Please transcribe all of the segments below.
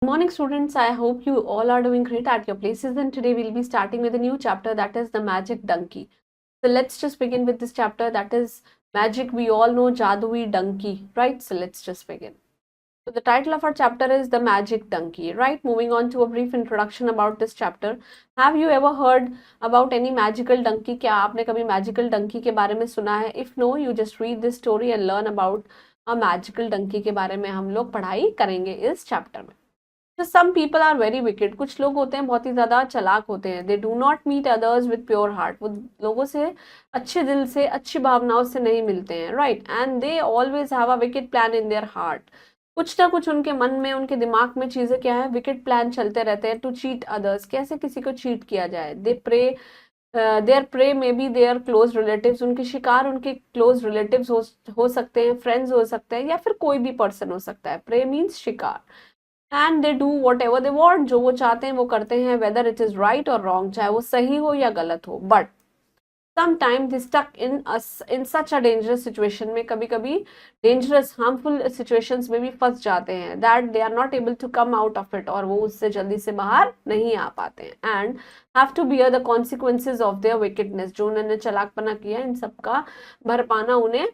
Good morning, students. I hope you all are doing great at your places. And today we'll be starting with a new chapter, that is the Magic Donkey. So let's just begin with this chapter, that is Magic. We all know Jadui Donkey, right? So let's just begin. So the title of our chapter is the Magic Donkey, right? Moving on to a brief introduction about this chapter. Have you ever heard about any magical donkey? क्या आपने कभी magical donkey के बारे में सुना है? If no, you just read this story and learn about a magical donkey के बारे में हम लोग पढ़ाई करेंगे इस चैप्टर में. तो some people are very wicked. कुछ लोग होते हैं बहुत ही ज्यादा चालाक होते हैं. They do not meet others with pure heart. वो लोगों से अच्छे दिल से, अच्छी भावनाओं से नहीं मिलते हैं, right. And they always have a wicked plan in their heart. कुछ ना कुछ उनके मन में, उनके दिमाग में चीजें क्या है, विकेड प्लान चलते रहते हैं. टू चीट अदर्स, कैसे किसी को चीट किया जाए. They prey, their prey may be their close relatives. उनके शिकार उनके क्लोज रिलेटिव्स हो सकते हैं, फ्रेंड्स हो सकते हैं, या फिर कोई भी पर्सन हो सकता है. प्रे मीन्स शिकार. And they do whatever they want. जो वो चाहते हैं वो करते हैं, whether it is right or wrong, चाहे वो सही हो या गलत हो. But sometimes they stuck in such a dangerous situation में, कभी कभी डेंजरस हार्मफुल सिचुएशंस में भी फंस जाते हैं. That they are not able to come out of it. और वो उससे जल्दी से बाहर नहीं आ पाते हैं. And have to bear the consequences of their wickedness. जो उन्होंने चालाकपना किया, इन सबका भरपाना उन्हें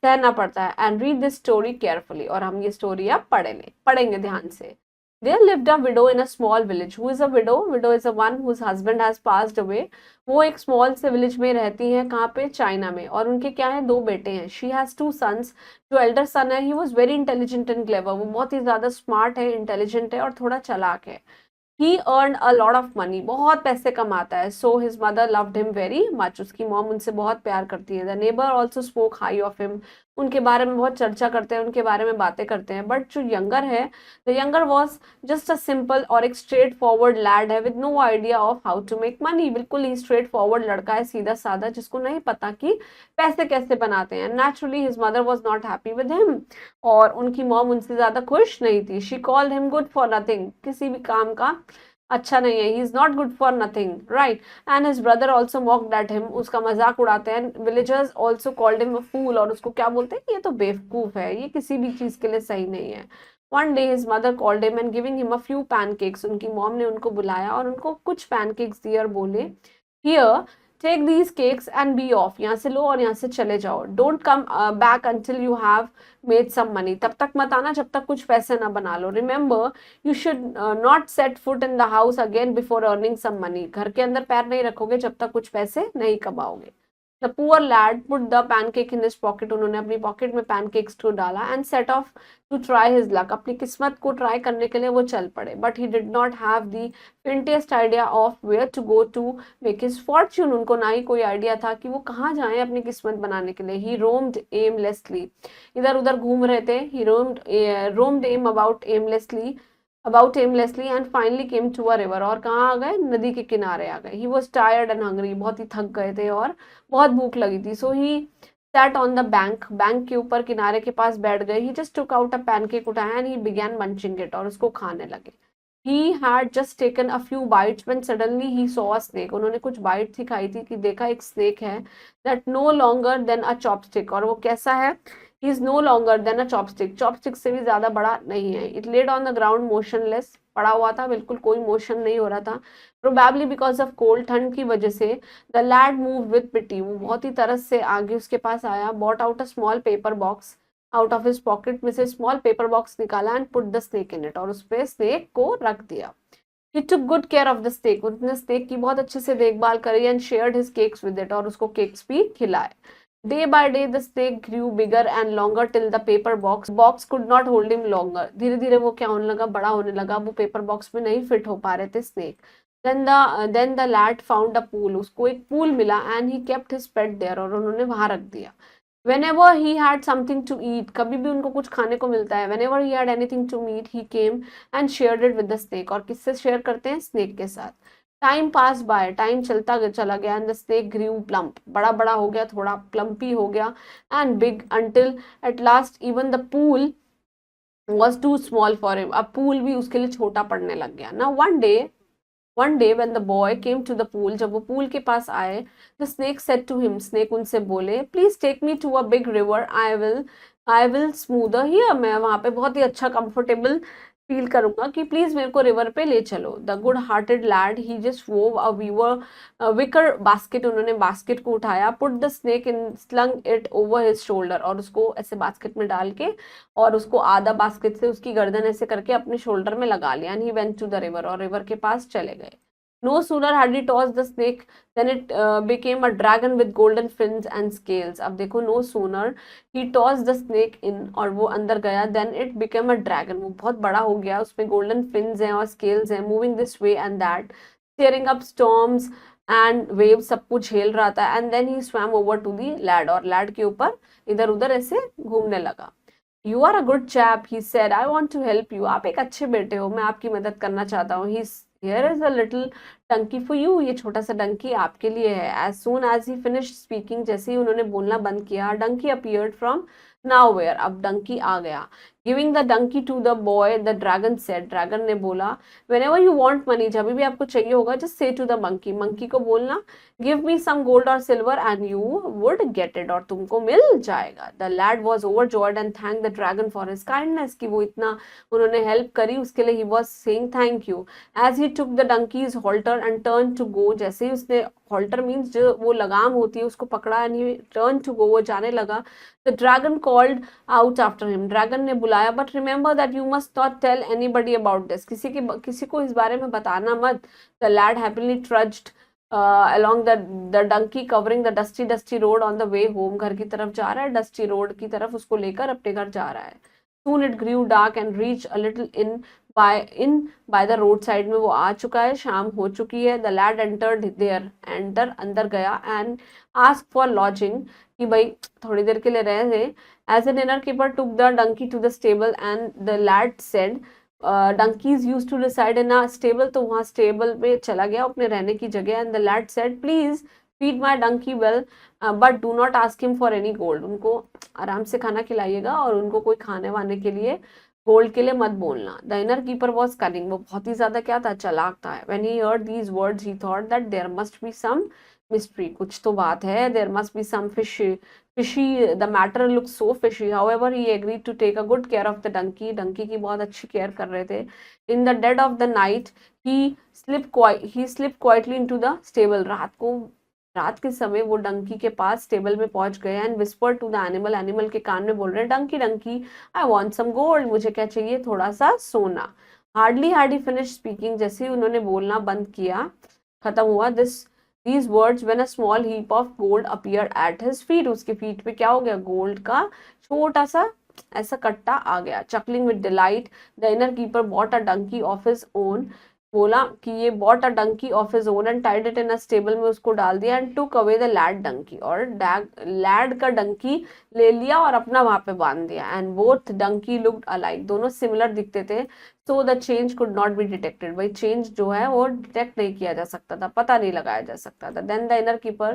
सहना पड़ता है. And read this story carefully. और हम ये स्टोरी अब पढ़ेंगे ध्यान से. There lived a widow in a small village. Who is a widow? Widow is a one whose husband has passed away. वो एक small से village में रहती हैं. कहाँ पे? चाइना में. और उनके क्या है, 2 बेटे हैं. She has 2 sons. जो elder son है, he was very intelligent and clever. वो बहुत ही ज्यादा smart है, intelligent है और थोड़ा चालाक है. He earned a lot of money. बहुत पैसे कमाता है. So his mother loved him very much. उसकी मॉम उनसे बहुत प्यार करती है. The neighbor also spoke high of him. उनके बारे में बहुत चर्चा करते हैं, उनके बारे में बातें करते हैं. बट जो यंगर है, the younger was just a simple और एक स्ट्रेट फॉरवर्ड लैड है, with no idea of how to make money. बिल्कुल ही स्ट्रेट फॉरवर्ड लड़का है, सीधा साधा, जिसको नहीं पता कि पैसे कैसे बनाते हैं. Naturally his mother was not happy with him. और उनकी मॉम उनसे ज्यादा खुश नहीं थी. She called him good for nothing. किसी भी काम का अच्छा नहीं है. He is not good for nothing, right. And his brother also mocked at him. उसका मजाक उड़ाते हैं. Villagers also called him a fool. और उसको क्या बोलते हैं कि ये तो बेवकूफ है, ये किसी भी चीज के लिए सही नहीं है. One day his mother called him and giving him a few pancakes. उनकी मॉम ने उनको बुलाया और उनको कुछ पैनकेक्स दिए और बोले, here take these cakes and be off. यहाँ से लो और यहाँ से चले जाओ. Don't come back until you have made some money. तब तक मत आना जब तक कुछ पैसे ना बना लो. Remember you should not set foot in the house again before earning some money. घर के अंदर पैर नहीं रखोगे जब तक कुछ पैसे नहीं कमाओगे. The poor lad put the pancake in his pocket. उन्होंने अपनी पॉकेट में पैनकेक्स को डाला. And set off to try his luck. अपनी किस्मत को ट्राई करने के लिए वो चल पड़े. But he did not have the faintest idea of where to go to make his fortune. उनको ना ही कोई आइडिया था कि वो कहाँ जाएं अपनी किस्मत बनाने के लिए. He roamed aimlessly. इधर उधर घूम रहे थे. He roamed aim about aimlessly and finally came to a river. और कहाँ आ गए? नदी के किनारे आ गए. He was tired and hungry. बहुत ही थक गए थे और बहुत भूख लगी थी. So he sat on the bank के ऊपर किनारे के पास बैठ गए. He just took out a pancake, उठाया and he began munching it. और उसको खाने लगे. He had just taken a few bites when suddenly he saw a snake. उन्होंने कुछ बाइट ही खाई थी कि देखा एक स्नेक है. That no longer than a chopstick. और वो कैसा है? He is no longer than a chopstick. Chopstick से भी ज्यादा बड़ा नहीं है. It laid on the ground motionless. पड़ा हुआ था, बिल्कुल कोई मोशन नहीं हो रहा था. Probably because of cold, ठंड की वजह से. The lad moved with pity. वो बहुत ही तरस से आगे उसके पास आया. Brought out a small paper box. Out of his pocket में से स्मॉल पेपर बॉक्स निकाला and put the snake in it. और उस पे स्नेक को रख दिया. He took good care of the snake. उसने स्नेक की बहुत अच्छे से देखभाल करी. And shared his cakes with it. और उसको केक्स भी खिलाए. Day by day the snake grew bigger and longer till the paper box could not hold him longer. धीरे धीरे वो क्या होने लगा? बड़ा होने लगा. वो पेपर बॉक्स में नहीं फिट हो पा रहे थे snake. Then the lad found a pool. उसको एक पूल मिला and he kept his pet there. और उन्होंने वहां रख दिया. Whenever he had something to eat, कभी भी उनको कुछ खाने को मिलता है. Whenever he had anything to eat, he came and shared it with the snake. और किससे शेयर करते हैं? स्नेक के साथ. Time pass bye. टाइम चलता चला गया. And the snake grew plump. बड़ा बड़ा हो गया, थोड़ा प्लम्पी हो गया. And big until at last even the pool was too small for him. अब पूल भी उसके लिए छोटा पड़ने लग गया. ना one day when the boy came to the pool, जब वो पूल के पास आए, the snake said to him, snake उनसे बोले, please take me to a big river, I will smoother here. मैं वहां पे बहुत ही अच्छा कंफर्टेबल फील करूंगा कि प्लीज मेरे को रिवर पे ले चलो। The good hearted lad he just wove a weaver wicker basket, उन्होंने बास्केट को उठाया, put the snake in, slung it over his shoulder, और उसको ऐसे बास्केट में डाल के और उसको आधा बास्केट से उसकी गर्दन ऐसे करके अपने शोल्डर में लगा लिया। And he went to the river, और रिवर के पास चले गए। No sooner had he toss the snake than it became a dragon with golden fins and scales. अब देखो, no sooner he toss the snake in, और वो अंदर गया, then it became a dragon, वो बहुत बड़ा हो गया, उसमें गोल्डन फिन्स हैं और स्केल्स हैं, moving this way and that, stirring up storms and wave, सब कुछ झेल रहा था। And then he swam over to the lad, और लैड के ऊपर इधर उधर ऐसे घूमने लगा। You are a good chap, he said, I want to help you, आप एक अच्छे बेटे हो, मैं आपकी मदद करना चाहता हूँ। He here is a little donkey for you, ये छोटा सा डंकी आपके लिए है। As soon as he finish speaking, जैसे ही उन्होंने बोलना बंद किया, डंकी अपीयर्ड फ्रॉम नाउवेयर, अब डंकी आ गया। Giving the donkey to the boy, the dragon said, dragon ने बोला, whenever you want money, जब भी आपको चाहिए होगा, just say to the monkey, monkey को बोलना, give me some gold or silver and you would get it, और तुमको मिल जाएगा। The lad was overjoyed and thanked the dragon for his kindness, कि वो इतना उन्होंने हेल्प करी उसके लिए, he was saying thank you। As he took the donkey's halter and turned to go, जैसे ही उसने halter means जो वो लगाम होती है उसको पकड़ा, and he turned to go, वो जाने लगा। The dragon called out after him, dragon ने बुलाया, but remember that you must not tell anybody about this, किसी को इस बारे में बताना मत। The lad happily trudged along the donkey covering the dusty road on the way home, घर की तरफ जा रहा है, डस्टी रोड की तरफ उसको लेकर अपने घर जा रहा है। Soon it grew dark and reached a little by the roadside, में वो आ चुका है, शाम हो चुकी है। The lad entered there, अंदर गया, and asked for lodging, कि भाई थोड़ी देर के लिए रह ले। As an innkeeper took the donkey to the stable, and the lad said, donkeys used to reside in a stable, तो वहाँ स्टेबल में चला गया अपने रहने की जगह। And the lad said, please feed my donkey well, but do not ask him for any gold, उनको आराम से खाना खिलाइएगा और उनको कोई खाने वाने के लिए गोल्ड के लिए मत बोलना। The inner keeper was cunning, वो बहुत ही ज्यादा क्या था, चालाक था। When he heard these words he thought that there must be some mystery, कुछ तो बात है, there must be some fishy, the matter looks so fishy। However, he agreed to take a good care of the donkey, donkey की बहुत अच्छी care कर रहे थे। In the dead of the night, he slipped quietly into the stable, रात के समय वो डंकी के पास स्टेबल में पहुंच गए। And whisper to the animal, animal के कान में बोल रहे, donkey donkey I want some gold, मुझे क्या चाहिए, थोड़ा सा सोना। Hardly had he finish speaking, जैसे ही उन्होंने बोलना बंद किया, खत्म हुआ, these words when a small heap of gold appeared at his feet, उसके फीट पे क्या हो गया, गोल्ड का छोटा सा ऐसा कट्टा आ गया। chuckling with delight, the inner keeper bought a donkey of his own, बोला कि ये bought a donkey of his own and tied it in a stable, में उसको डाल दिया। and took away the lad donkey, और lad का डंकी ले लिया और अपना वहां पे बांध दिया। and both donkey looked alike, दोनों सिमिलर दिखते थे। so the change could not be detected, भाई चेंज जो है वो डिटेक्ट नहीं किया जा सकता था, पता नहीं लगाया जा सकता था। then the inner keeper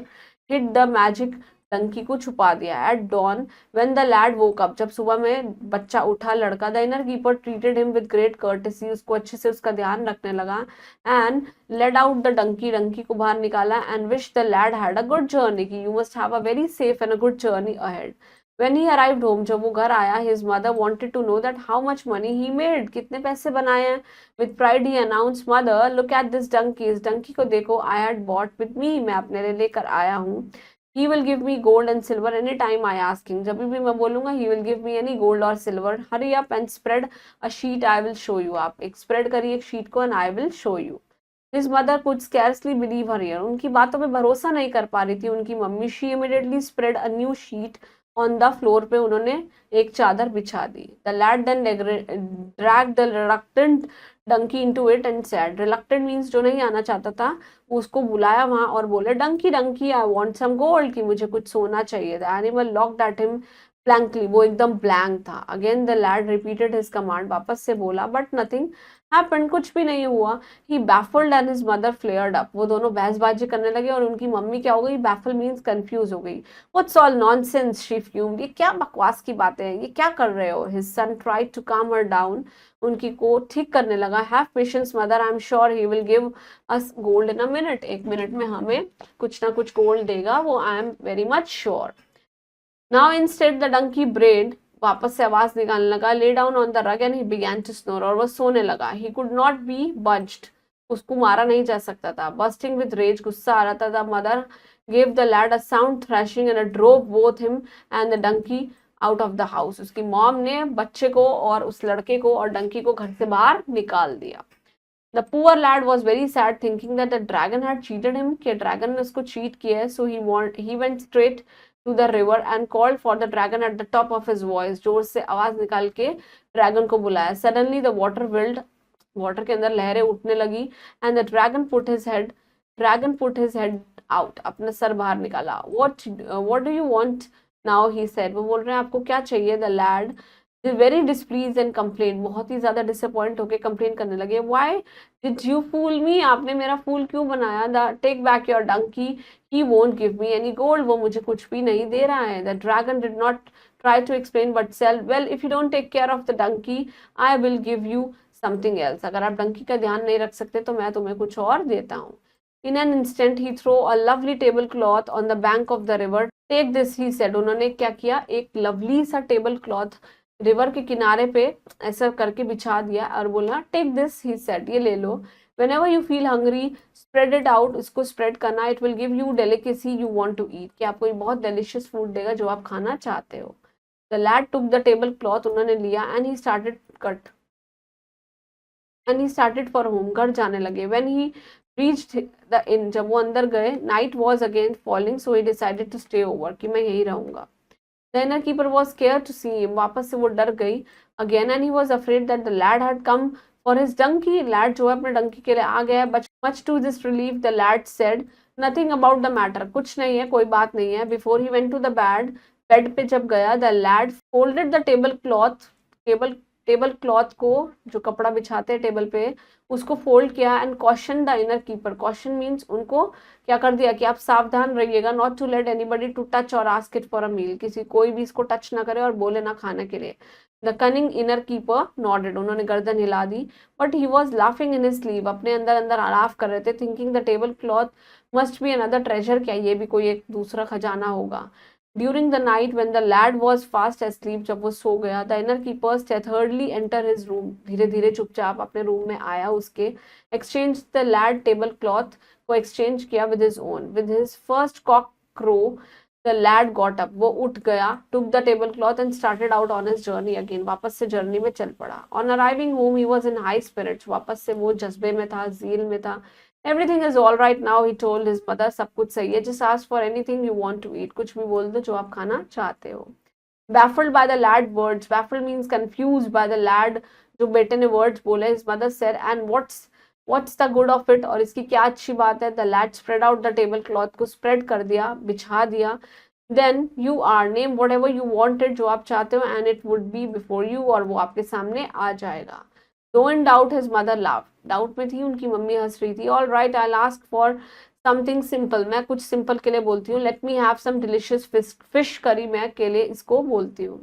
hid the magic, Dunki को छुपा दिया। At dawn when the lad woke up, जब सुबह में बच्चा उठा लड़का, the inner keeper treated him with great courtesy, उसको अच्छे से उसका ध्यान रखने लगा। And led out the donkey, donkey को बाहर निकाला। And wish the lad had a good journey, की you must have a very safe and a good journey ahead. When he arrived home, जब वो घर आया, his mother wanted to know that how much money he made, कितने पैसे बनाए हैं। With pride he announced, mother look at this donkey, इस डंकी को देखो, I had bought with me, मैं अपने लिए लेकर आया हूँ। He will give me gold and silver any time I ask him, जब भी मैं बोलूँगा he will give me any gold or silver। Hurry up and spread a sheet, I will show you, आप एक spread करिए एक sheet को, and I will show you। His mother could scarcely believe her ear, उनकी बातों पे भरोसा नहीं कर पा रही थी उनकी mummy. She immediately spread a new sheet on the floor, पे उन्होंने एक चादर बिछा दी। The lad then dragged the reluctant donkey into it and said, reluctant means जो नहीं आना चाहता था, उसको बुलाया वहां और बोले, donkey donkey I want some gold, कि मुझे कुछ सोना चाहिए। The animal looked at him blankly, वो एकदम ब्लैंक था। Again the lad repeated his command, वापस से बोला, बट नथिंग हैपेंड, कुछ भी नहीं हुआ। He baffled and his mother flared up, वो दोनों बहसबाजी करने लगे और उनकी मम्मी क्या हो गई, बैफल मीन्स कंफ्यूज हो गई। व्हाट्स ऑल नॉनसेंस, शी फ्यूम्ड, ये क्या बकवास की बातें हैं, ये क्या कर रहे हो। हिज सन ट्राइड टू काम हर डाउन, उनकी को ठीक करने लगा। Have patience mother, I am sure he will give us gold in a minute, एक मिनट में हमें कुछ ना कुछ गोल्ड देगा वो, I am very much sure. Now instead the donkey brayed, वापस से आवाज निकालने लगा, lay down on the rug and he began to snore, और वो सोने लगा. He could not be budged, उसको मारा नहीं जा सकता था. Bursting with rage, गुस्सा आ रहा था. The mother gave the lad a sound thrashing and drove both him and the donkey out of the house. उसकी मॉम ने बच्चे को और उस लड़के को और डंकी को घर से बाहर निकाल दिया. The poor lad was very sad, thinking that the dragon had cheated him, कि ड्रैगन ने उसको चीट किया है. So he went straight to the river and called for the dragon at the top of his voice. जोर से आवाज निकाल के ड्रैगन को बुलाया. Suddenly the water filled, water के अंदर लहरें उठने लगी. And the dragon put his head out, अपना सर बाहर निकाला. What do you want now? He said. वो बोल रहे हैं आपको क्या चाहिए? The lad very displeased and complained, बहुत ही ज्यादा डिसअपॉइंट होके कंप्लेन करने लगे. Why did you fool me? आपने मेरा फूल क्यों बनाया? Take back your donkey, he won't give me any gold, वो मुझे कुछ भी नहीं दे रहा है. The dragon did not try to explain but said, well, if you don't take care of the donkey, I will give you something else. अगर आप डंकी का ध्यान नहीं रख सकते तो मैं तुम्हें कुछ और देता हूँ. In an instant he threw a lovely tablecloth on the bank of the river. Take this, he said. उन्होंने क्या किया? एक लवली सा टेबल क्लॉथ रिवर के किनारे पे ऐसा करके बिछा दिया और बोला, टेक दिस, ही सेड, ये ले लो. Whenever you feel hungry, spread it out, इसको स्प्रेड करना. It will give you delicacy you want to eat, कि आपको बहुत डिलीशियस फूड देगा जो आप खाना चाहते हो. The lad took the tablecloth, उन्होंने लिया, and he started for home, घर जाने लगे. When he reached the inn, जब वो अंदर गए, night was again falling, so he decided to stay over, कि मैं यही रहूंगा. The inner keeper was scared to see him. वापस से वो डर गई again, and he was afraid that the lad had come for his donkey. Lad जो है अपने डंकी के लिए आ गया. But much to this relief, the lad said, nothing about the matter. कुछ नहीं है, कोई बात नहीं है. Before he went to the bed पे जब गया, the lad folded the table cloth को, जो कपड़ा बिछाते हैं टेबल पे, उसको फोल्ड किया. And caution the inner keeper. Caution means उनको क्या कर दिया कि आप सावधान रहिएगा, not to let anybody to touch or ask it for a meal, किसी कोई भी इसको टच ना करे और बोले ना खाने के लिए. The cunning inner keeper nodded, उन्होंने गर्दन हिला दी. But he was laughing in his sleeve, अपने अंदर अंदर लाफ कर रहे थे. Thinking the table cloth must be another treasure, क्या ये भी कोई एक दूसरा खजाना होगा. During the night when the lad was fast asleep, जब वो सो गया, the inner keeper stealthily entered his room, धीरे धीरे चुपचाप अपने रूम में आया उसके. Exchanged the lad tablecloth को exchange किया with his own. With his first cock crow, the lad got up, वो उठ गया. Took the tablecloth and started out on his journey again, वापस से जर्नी में चल पड़ा. On arriving home, he was in high spirits, वापस से वो जज्बे में था, ज़ील में था. Everything is all right now, he told his mother. सब कुछ सही है. Just ask for anything you want to eat. कुछ भी बोल दो जो आप खाना चाहते हो. Baffled by the lad words. Baffled means confused by the lad, जो बेटे ने words बोले. His mother said, and what's the good of it? और इसकी क्या अच्छी बात है? The lad spread out the tablecloth, को spread कर दिया, बिछा दिया. Then you are, name whatever you wanted, जो आप चाहते हो, and it would be before you, और वो आपके सामने आ जाएगा. Though in doubt, his mother laughed. Doubt में थी, उनकी मम्मी हंस रही थी. All right, I'll ask for something simple. मैं कुछ सिंपल के लिए बोलती हूँ. Let me have some delicious fish curry. मैं के लिए इसको बोलती हूँ.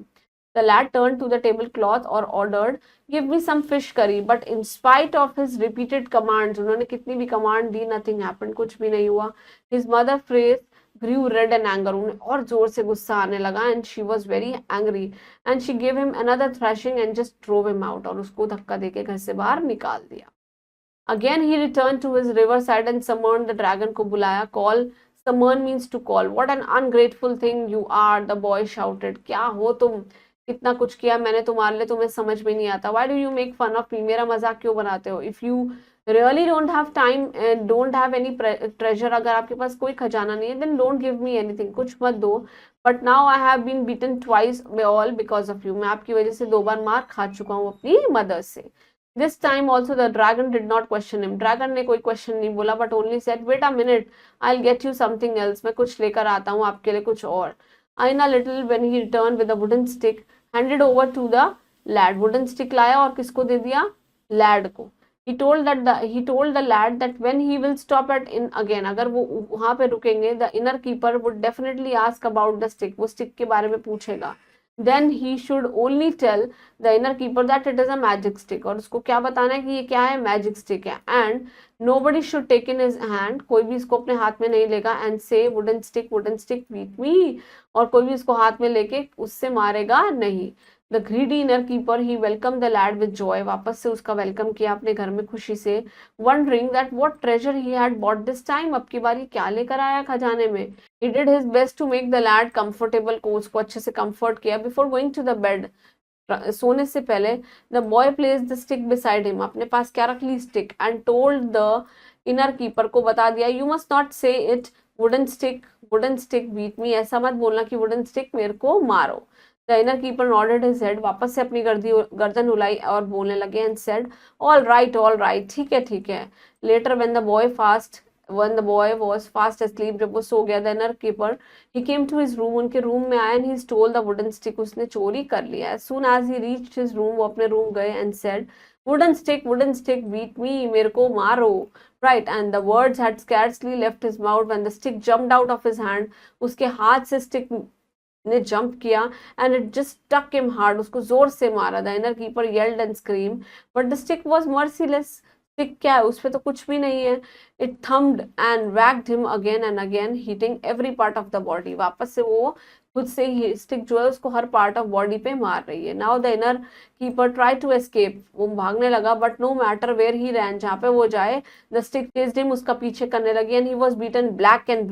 The lad turned to the tablecloth or ordered, give me some fish curry. But in spite of his repeated commands, उन्होंने कितनी भी command दी, nothing happened. कुछ भी नहीं हुआ. His mother face grew red and anger, उन्हें और जोर से गुस्सा आने लगा. And she was very angry and she gave him another thrashing and just drove him out, और उसको धक्का देके घर से बाहर निकाल दिया. Again he returned to his riverside and summoned the dragon, को बुलाया. Call, summon means to call. What an ungrateful thing you are, the boy shouted. क्या हो तुम, कितना कुछ किया मैंने तुम्हारे लिए, तुम्हें समझ में नहीं आता. Why do you make fun of me? मेरा मजाक क्यों बनाते हो? If you really don't have time and don't have any treasure, अगर आपके पास कोई खजाना नहीं है, then don't give me anything, कुछ मत दो. But now I have been beaten twice by all because of you. मैं आपकी वजह से 2 बार मार खा चुका हूँ अपनी मदर से. This time also the dragon did not question him. Dragon ने कोई question नहीं बोला, but only said, wait a minute, I'll get you something else. मैं कुछ लेकर आता हूँ आपके लिए कुछ और. In a little when he returned with a wooden stick, handed over to the lad. Wooden stick लाया और किसको दे दिया? Lad को. He told the lad that when he will stop at inn again, अगर वो वहाँ पे रुकेंगे, the inner keeper would definitely ask about the stick. वो stick के बारे में पूछेगा. then he should only tell the inner keeper that it is a magic stick, और उसको क्या बताना है कि ये क्या है, मैजिक स्टिक है. And nobody should take in his hand, कोई भी इसको अपने हाथ में नहीं लेगा, and say wooden stick beat me, और कोई भी इसको हाथ में लेके उससे मारेगा नहीं. The greedy inner keeper he welcomed the lad with joy, वापस से उसका वेलकम किया अपने घर में खुशी से. Wondering that what treasure he had bought this time, अब की बारी क्या लेकर आया खजाने में. He did his best to make the lad comfortable, को उसको अच्छे से comfort किया. Before going to the bed, सोने से पहले the boy place the stick beside him, अपने पास क्या रख ली, stick, and told the inner keeper, को बता दिया, you must not say it wooden stick beat me, ऐसा मत बोलना कि वुडन स्टिक मेरे को मारो. The inner keeper nodded his head, वापस से अपनी गर्दन उलाई और बोलने लगे, एंड सेड ऑल राइट, ठीक है ठीक है. Letter when the boy was fast asleep, जब वो सो गया, the inner keeper he came to his room, उनके रूम में आया, and he stole the wooden stick, उसने चोरी कर लिया. As soon as he reached his room, वो अपने रूम गए, and said wooden stick beat me, मेरे को मारो. Right, and the words had scarcely left his mouth when the stick jumped out of his hand, उसके हाथ से stick ने जंप किया, and it just struck him hard, उसको जोर से मारा. The inner keeper yelled and screamed, but the stick was merciless. Stick क्या है, उस पे तो कुछ भी नहीं है. It thumped and whacked him again and again, hitting every part of the body, वापस से वो खुद से ही स्टिक जो है उसको हर पार्ट ऑफ बॉडी पे मार रही है. Now the inner keeper try to escape, वो भागने लगा, but no matter where he ran, जहाँ पे वो जाए द स्टिक चेस्ड हिम, उसका पीछे करने लगी, and he was beaten black and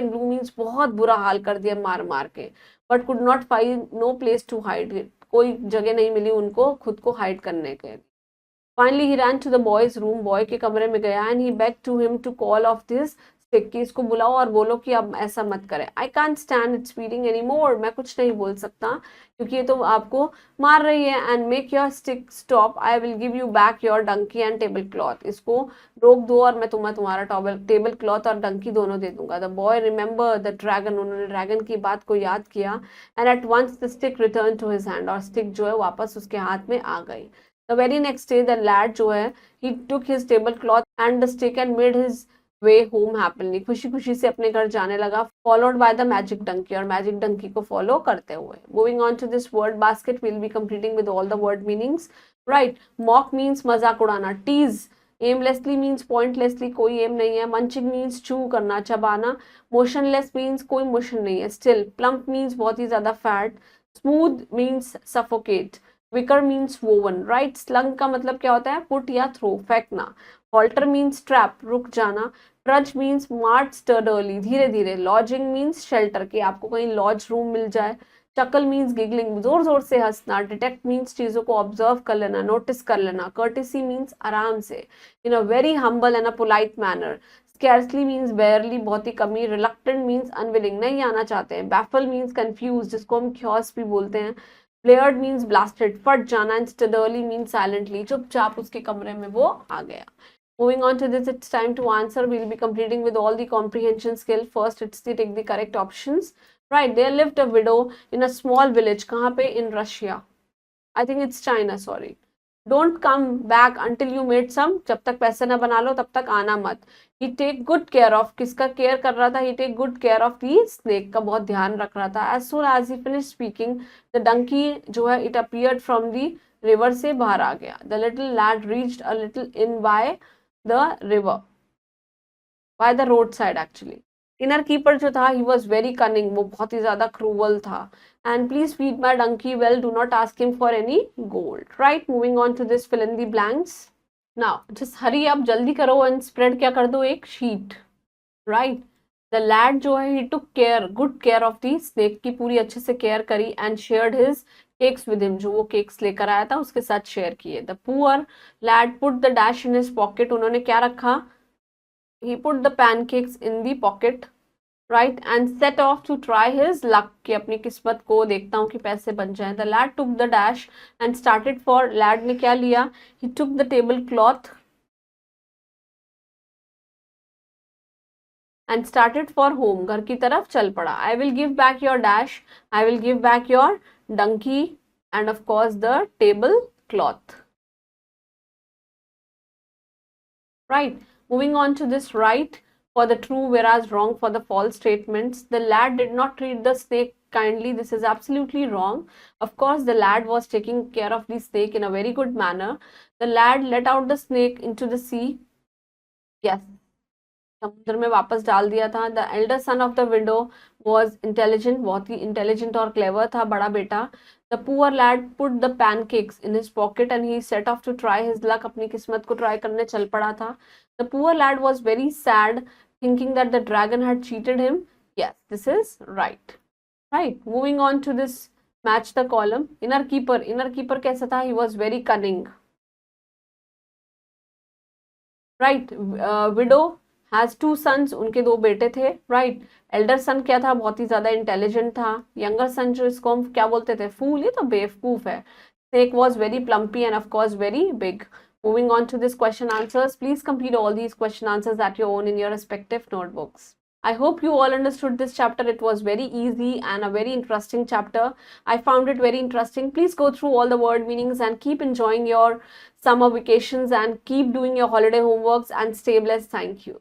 blue means बहुत बुरा हाल कर दिया मार मार के. But could not find no place to hide, कोई जगह नहीं मिली उनको खुद को हाइड करने के. Finally he ran to the boy's room, boy के कमरे में गया, and he begged to him to call off this stick, कि इसको बुलाओ और बोलो कि अब ऐसा मत करे. I can't stand its beating anymore, मैं कुछ नहीं बोल सकता क्योंकि ये तो आपको मार रही है. And make your stick stop, I will give you back your donkey and table cloth, इसको रोक दो और मैं तुम्हें तुम्हारा टेबल क्लॉथ और डंकी दोनों दे दूंगा. The boy remembered the dragon, उन्होंने ड्रैगन की बात को याद किया, and at once the stick returned to his hand, और स्टिक जो है वापस उसके हाथ में आ गई. The very next day, the lad जो है he took his tablecloth and the stick and made his way home happily, खुशी खुशी से अपने घर जाने लगा, followed by the magic donkey, और magic donkey को follow करते हुए. Moving on to this word basket, we'll be completing with all the word meanings. Right, mock means मजाक उड़ाना, tease aimlessly means pointlessly, कोई aim नहीं है. Munching means chew करना, चबाना. Motionless means कोई motion नहीं है. Still, plump means बहुत ही ज्यादा fat. Smooth means suffocate. Wicker means woven, right. Slung का मतलब क्या होता है, पुट या थ्रो, फेंकना. हॉल्टर मीन्स ट्रैप, रुक जाना. ट्रज मीन्स मार्च स्टर्डली, धीरे धीरे. लॉजिंग मीन्स शेल्टर, के आपको कहीं लॉज रूम मिल जाए. चकल मीन्स गिगलिंग, जोर जोर से हंसना. डिटेक्ट मीन्स चीजों को ऑब्जर्व कर लेना, नोटिस कर लेना. कर्टिसी मीन्स आराम से, in a very humble and a polite manner. Scarcely means barely, बहुत ही कमी. रिलक्टेंट मीन्स अनविलिंग, नहीं आना चाहते हैं. बैफल मीन्स कंफ्यूज, जिसको हम क्योस भी बोलते हैं. Blared means blasted, फट जाना. and steadily means silently, चुपचाप उसके कमरे में वो आ गया. Moving on to this, it's time to answer. We'll be completing with all the comprehension skill. First, it's the take the correct options. Right, there lived a widow in a small village. कहाँ पे? In Russia. I think it's China, sorry. Don't come back until you made some, जब तक पैसे ना बना लो तब तक आना मत. He take good care of, किसका केयर कर रहा था? He take good care of the snake, का बहुत ध्यान रख रहा था. As soon as he finished speaking, the donkey जो है it appeared from the river, से बाहर आ गया. The little lad reached a little inn by the river, by the roadside actually. Inner keeper जो था ही वॉज वेरी कनिंग, वो बहुत ही ज्यादा क्रूवल था. And please feed my donkey well, do not ask him for any gold. Right, moving on to this, fill in the blanks. Now just hurry up, जल्दी करो and spread क्या कर दो, एक शीट. राइट, द लैड जो है he took care, good care of the snake, की पूरी अच्छे से केयर करी. And shared his cakes with him, जो वो केक्स लेकर आया था उसके साथ शेयर किए. The poor lad put the dash in his pocket, उन्होंने क्या रखा? He put the pancakes in the pocket, right, and set off to try his luck, कि अपनी किस्मत को देखता हूँ कि पैसे बन जाएं. The lad took the dash and started for, lad ने क्या लिया? He took the tablecloth and started for home, घर की तरफ चल पड़ा. I will give back your dash, I will give back your donkey and of course the tablecloth. Right. Moving on to this, right for the true whereas wrong for the false statements. The lad did not treat the snake kindly. This is absolutely wrong. Of course, the lad was taking care of the snake in a very good manner. The lad let out the snake into the sea. Yes, समुद्र में वापस डाल दिया था. The elder son of the widow was intelligent, बहुत ही intelligent और clever था बड़ा बेटा. The poor lad put the pancakes in his pocket and he set off to try his luck. अपनी किस्मत को ट्राई करने चल पड़ा था. The poor lad was very sad thinking that the dragon had cheated him. Yes, this is right. Right, moving on to this match the column. Inner keeper. Innkeeper कैसा था? He was very cunning. Right. Widow has two sons. उनके दो बेटे थे. Right. Elder son क्या था? बहुत ही ज्यादा इंटेलिजेंट था. यंगर सन जो इसको हम क्या बोलते थे? फूल. ये तो बेवकूफ है. Snake was very plumpy and of course very big. Moving on to this question answers. Please complete all these question answers at your own in your respective notebooks. I hope you all understood this chapter. It was very easy and a very interesting chapter. I found it very interesting. Please go through all the word meanings and keep enjoying your summer vacations and keep doing your holiday homeworks and stay blessed. Thank you.